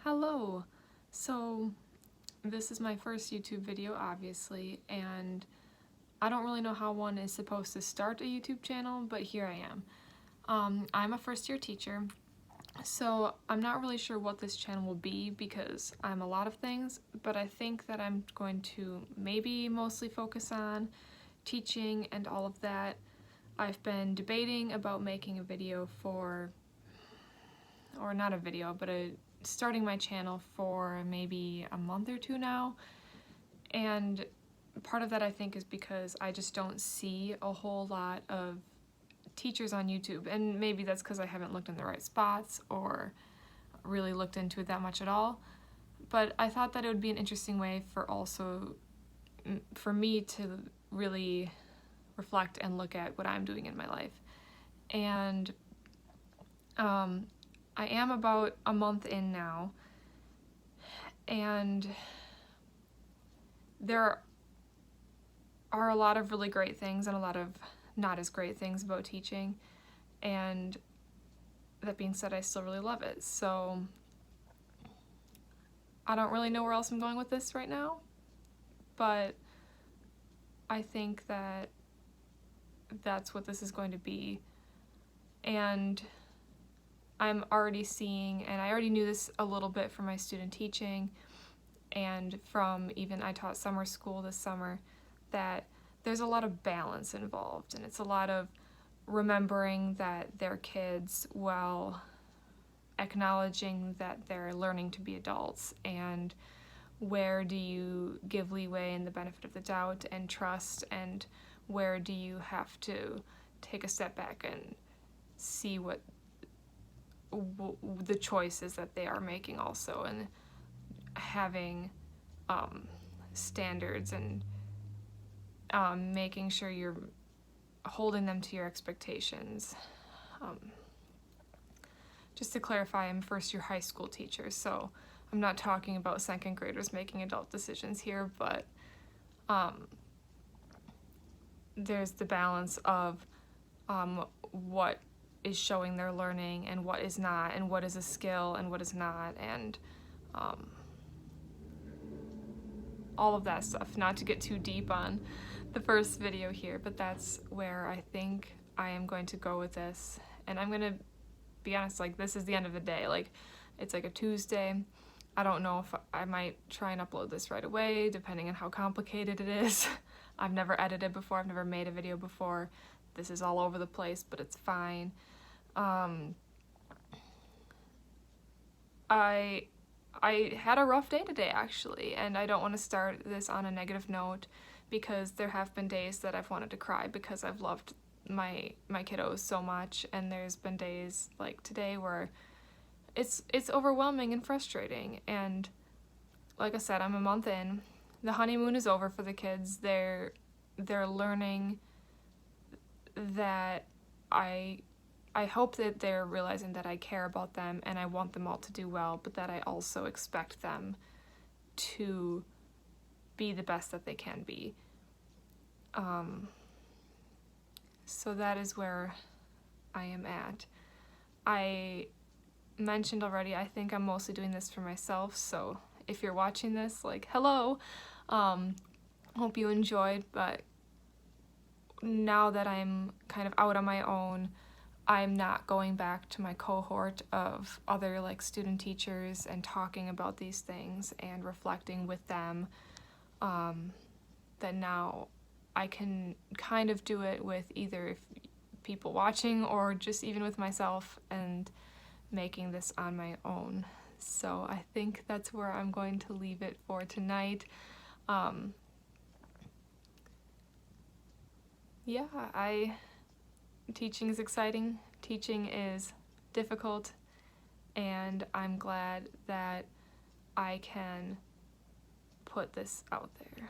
Hello! So this is my first YouTube video, obviously, and I don't really know how one is supposed to start a YouTube channel, but here I am. I'm a first-year teacher, so I'm not really sure what this channel will be because I'm a lot of things, but I think that I'm going to maybe mostly focus on teaching and all of that. I've been debating about making a video or not a video, but starting my channel for maybe a month or two now, and part of that I think is because I just don't see a whole lot of teachers on YouTube, and maybe that's because I haven't looked in the right spots or really looked into it that much at all, but I thought that it would be an interesting way for me to really reflect and look at what I'm doing in my life. And I am about a month in now, and there are a lot of really great things and a lot of not as great things about teaching, and that being said, I still really love it. So I don't really know where else I'm going with this right now, but I think that that's what this is going to be. And I'm already seeing, and I already knew this a little bit from my student teaching and from even I taught summer school this summer, that there's a lot of balance involved, and it's a lot of remembering that they're kids while acknowledging that they're learning to be adults, and where do you give leeway and the benefit of the doubt and trust, and where do you have to take a step back and see what the choices that they are making also, and having standards and making sure you're holding them to your expectations. Just to clarify, I'm a first-year high school teacher, so I'm not talking about second graders making adult decisions here, but there's the balance of what is showing their learning and what is not, and what is a skill and what is not, and all of that stuff. Not to get too deep on the first video here, but that's where I think I am going to go with this. And I'm gonna be honest, like, this is the end of the day. Like, it's like a Tuesday. I don't know if I might try and upload this right away, depending on how complicated it is. I've never edited before, I've never made a video before. This is all over the place, but it's fine. I had a rough day today, actually, and I don't want to start this on a negative note, because there have been days that I've wanted to cry because I've loved my kiddos so much, and there's been days like today where it's overwhelming and frustrating. And like I said, I'm a month in. The honeymoon is over for the kids. They're learning that I hope that they're realizing that I care about them and I want them all to do well, but that I also expect them to be the best that they can be. So that is where I am at. I mentioned already, I think I'm mostly doing this for myself, so if you're watching this, like, hello! Hope you enjoyed, but now that I'm kind of out on my own, I'm not going back to my cohort of other like student teachers and talking about these things and reflecting with them. That now I can kind of do it with either people watching or just even with myself and making this on my own. So I think that's where I'm going to leave it for tonight. Yeah, teaching is exciting, teaching is difficult, and I'm glad that I can put this out there.